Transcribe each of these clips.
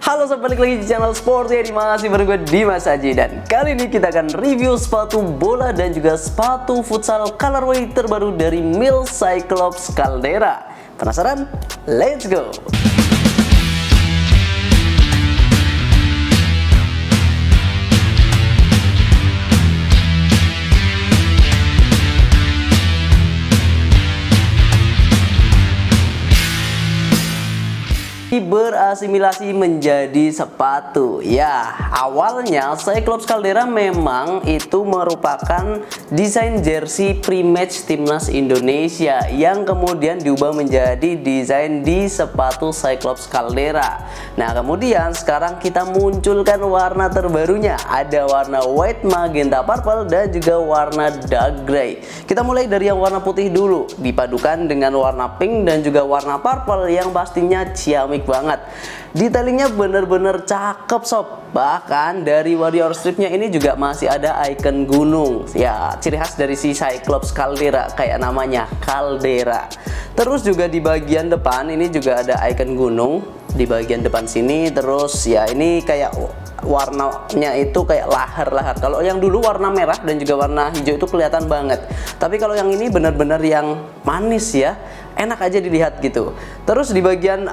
Halo sobat, balik lagi di channel Sporty Animasi bareng gue Dimas Aji. Dan kali ini kita akan review sepatu bola dan juga sepatu futsal colorway terbaru dari Mills Cyclops Caldera. Penasaran? Let's go! Berasimilasi menjadi sepatu. Ya, awalnya Cyclops Caldera memang itu merupakan desain jersey pre-match timnas Indonesia yang kemudian diubah menjadi desain di sepatu Cyclops Caldera. Nah, kemudian sekarang kita munculkan warna terbarunya. Ada warna white, magenta, purple dan juga warna dark gray. Kita mulai dari yang warna putih dulu, dipadukan dengan warna pink dan juga warna purple yang pastinya ciamik banget. Detailingnya bener-bener cakep sob. Bahkan dari warrior stripnya ini juga masih ada icon gunung. Ya, ciri khas dari si Cyclops Caldera, kayak namanya Caldera. Terus juga di bagian depan ini juga ada icon gunung di bagian depan sini. Terus ya ini kayak warnanya itu kayak lahar-lahar. Kalau yang dulu warna merah dan juga warna hijau itu kelihatan banget. Tapi kalau yang ini benar-benar yang manis ya, enak aja dilihat gitu. Terus di bagian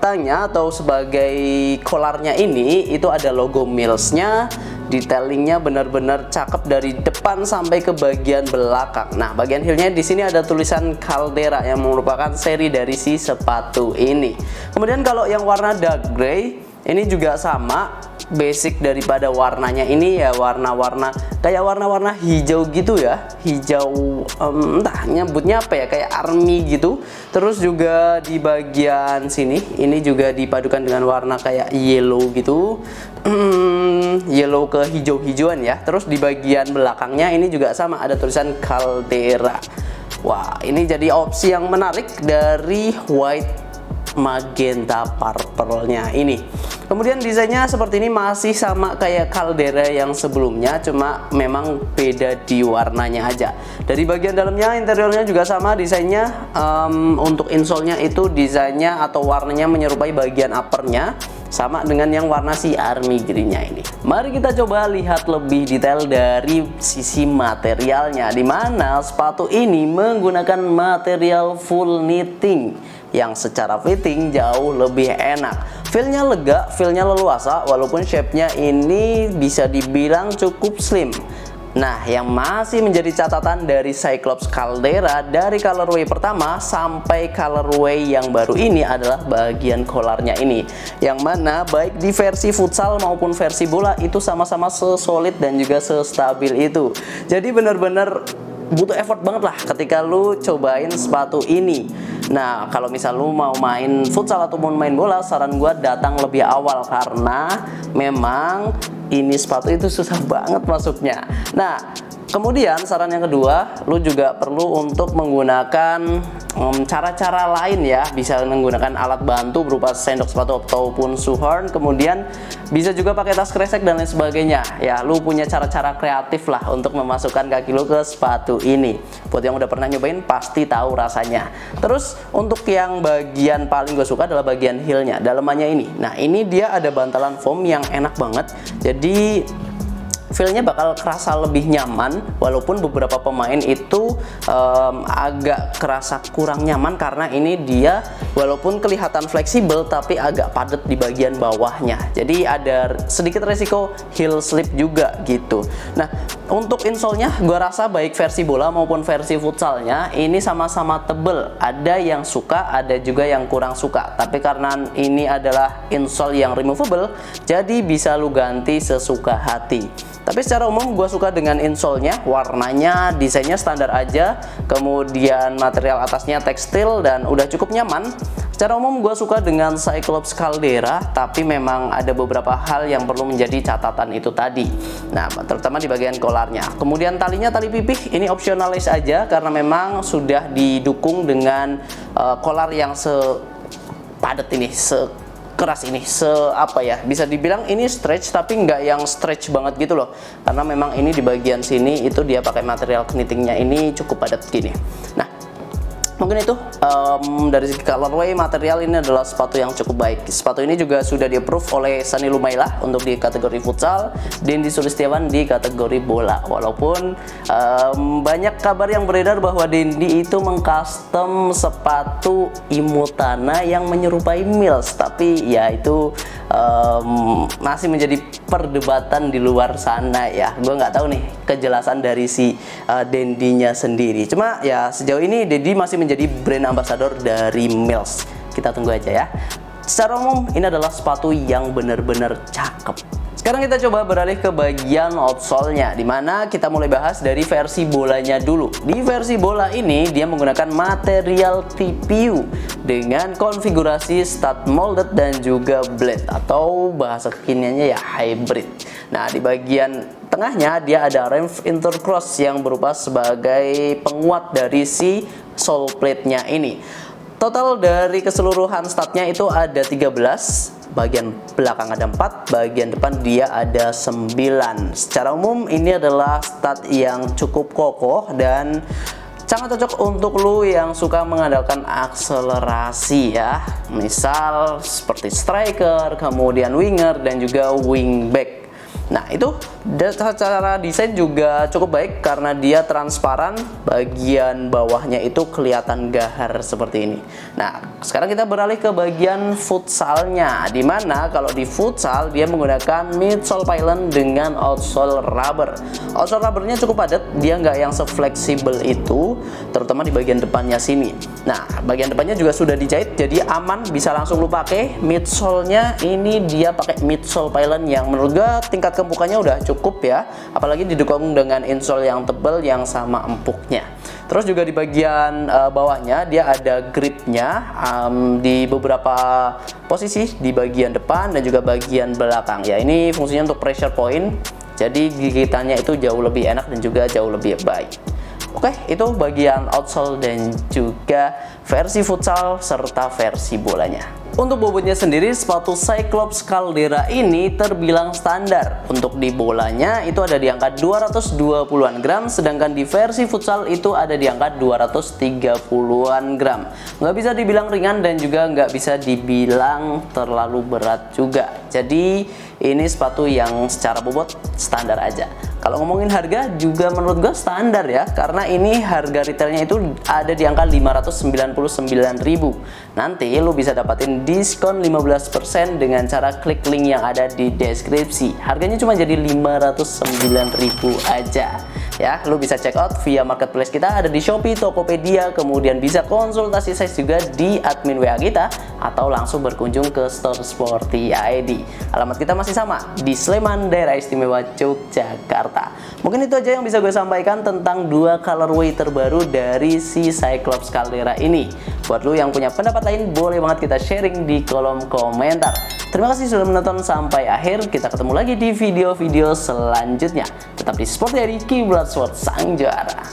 tangnya atau sebagai kolarnya ini itu ada logo Mills-nya. Detailingnya benar-benar cakep dari depan sampai ke bagian belakang. Nah, bagian heelnya di sini ada tulisan Caldera yang merupakan seri dari si sepatu ini. Kemudian kalau yang warna dark gray ini juga sama, basic daripada warnanya ini ya warna-warna kayak warna-warna hijau gitu ya, hijau entah nyebutnya apa ya, kayak army gitu. Terus juga di bagian sini ini juga dipadukan dengan warna kayak yellow gitu, yellow ke hijau-hijauan ya. Terus di bagian belakangnya ini juga sama, ada tulisan Caldera. Wah, ini jadi opsi yang menarik dari white magenta purple-nya ini. Kemudian desainnya seperti ini, masih sama kayak Caldera yang sebelumnya, cuma memang beda di warnanya aja. Dari bagian dalamnya, interiornya juga sama desainnya. Untuk insole-nya itu desainnya atau warnanya menyerupai bagian uppernya, sama dengan yang warna si army green-nya ini. Mari kita coba lihat lebih detail dari sisi materialnya, dimana sepatu ini menggunakan material full knitting yang secara fitting jauh lebih enak. Feel-nya lega, feel-nya leluasa, walaupun shape-nya ini bisa dibilang cukup slim. Nah, yang masih menjadi catatan dari Cyclops Caldera dari colorway pertama sampai colorway yang baru ini adalah bagian kolarnya ini, yang mana baik di versi futsal maupun versi bola itu sama-sama sesolid dan juga sestabil itu. Jadi bener-bener butuh effort banget lah ketika lu cobain sepatu ini. Nah, kalau misal lu mau main futsal ataupun main bola, saran gua datang lebih awal karena memang ini sepatu itu susah banget masuknya. Nah, kemudian saran yang kedua, lu juga perlu untuk menggunakan cara-cara lain ya. Bisa menggunakan alat bantu berupa sendok sepatu ataupun shoehorn. Kemudian bisa juga pakai tas kresek dan lain sebagainya. Ya, lu punya cara-cara kreatif lah untuk memasukkan kaki lu ke sepatu ini. Buat yang udah pernah nyobain pasti tahu rasanya. Terus untuk yang bagian paling gue suka adalah bagian heelnya, dalamannya ini. Nah, ini dia ada bantalan foam yang enak banget. Jadi feel-nya bakal kerasa lebih nyaman, walaupun beberapa pemain itu agak kerasa kurang nyaman karena ini dia walaupun kelihatan fleksibel tapi agak padat di bagian bawahnya. Jadi ada sedikit resiko heel slip juga gitu. Nah, untuk insole-nya gua rasa baik versi bola maupun versi futsalnya ini sama-sama tebel. Ada yang suka, ada juga yang kurang suka. Tapi karena ini adalah insole yang removable, jadi bisa lu ganti sesuka hati. Tapi secara umum gue suka dengan insole-nya, warnanya, desainnya standar aja, kemudian material atasnya tekstil dan udah cukup nyaman. Secara umum gue suka dengan Cyclops Caldera, tapi memang ada beberapa hal yang perlu menjadi catatan itu tadi. Nah, terutama di bagian kolarnya. Kemudian talinya tali pipih, ini optionalis aja karena memang sudah didukung dengan kolar yang sepadat ini, keras ini, apa ya, bisa dibilang ini stretch tapi nggak yang stretch banget gitu loh, karena memang ini di bagian sini itu dia pakai material knittingnya ini cukup padat gini. Nah, mungkin itu dari segi colorway material ini adalah sepatu yang cukup baik. Sepatu ini juga sudah di-approve oleh Sani Lumailah untuk di kategori futsal, Dendi Sulistiawan di kategori bola. Walaupun banyak kabar yang beredar bahwa Dendi itu mengcustom sepatu Imutana yang menyerupai Mills, tapi ya itu masih menjadi perdebatan di luar sana ya. Gue nggak tahu nih kejelasan dari si Dendinya sendiri. Cuma ya sejauh ini Dendi masih menjadi brand ambassador dari Mills. Kita tunggu aja ya. Secara umum ini adalah sepatu yang benar-benar cakep. Sekarang kita coba beralih ke bagian outsole-nya, dimana kita mulai bahas dari versi bolanya dulu. Di versi bola ini dia menggunakan material TPU dengan konfigurasi stud molded dan juga blade, atau bahasa kekiniannya ya hybrid. Nah, di bagian tengahnya dia ada rim intercross yang berupa sebagai penguat dari si sole plate-nya ini. Total dari keseluruhan statnya itu ada 13, bagian belakang ada 4, bagian depan dia ada 9. Secara umum ini adalah stat yang cukup kokoh dan sangat cocok untuk lo yang suka mengandalkan akselerasi ya. Misal seperti striker, kemudian winger dan juga wingback. Nah, itu secara desain juga cukup baik karena dia transparan, bagian bawahnya itu kelihatan gahar seperti ini. Nah, sekarang kita beralih ke bagian futsalnya, dimana kalau di futsal dia menggunakan midsole pylon dengan outsole rubber. Outsole rubbernya cukup padat, dia nggak yang se-fleksibel itu, terutama di bagian depannya sini. Nah, bagian depannya juga sudah dijahit, jadi aman, bisa langsung lu pakai. Midsole-nya ini dia pakai midsole pylon yang menurut gue tingkat kempukannya udah cukup ya, apalagi didukung dengan insole yang tebal yang sama empuknya. Terus juga di bagian bawahnya dia ada gripnya di beberapa posisi di bagian depan dan juga bagian belakang ya. Ini fungsinya untuk pressure point, jadi gigitannya itu jauh lebih enak dan juga jauh lebih baik. Oke, itu bagian outsole dan juga versi futsal serta versi bolanya. Untuk bobotnya sendiri, sepatu Cyclops Caldera ini terbilang standar. Untuk di bolanya itu ada di angka 220-an gram, sedangkan di versi futsal itu ada di angka 230-an gram. Nggak bisa dibilang ringan dan juga nggak bisa dibilang terlalu berat juga. Jadi ini sepatu yang secara bobot standar aja. Kalau ngomongin harga juga menurut gue standar ya, karena ini harga retailnya itu ada di angka 599.000. Nanti lo bisa dapatin diskon 15% dengan cara klik link yang ada di deskripsi. Harganya cuma jadi 509.000 aja. Ya, lo bisa check out via marketplace kita, ada di Shopee, Tokopedia, kemudian bisa konsultasi size juga di admin WA kita atau langsung berkunjung ke store Sporty ID. Alamat kita masih sama di Sleman, Daerah Istimewa Yogyakarta. Mungkin itu aja yang bisa gue sampaikan tentang dua colorway terbaru dari si Cyclops Caldera ini. Buat lo yang punya pendapat lain, boleh banget kita sharing di kolom komentar. Terima kasih sudah menonton sampai akhir. Kita ketemu lagi di video-video selanjutnya. Tetap di Sporty ID, Kiblat Sport Sang Juara.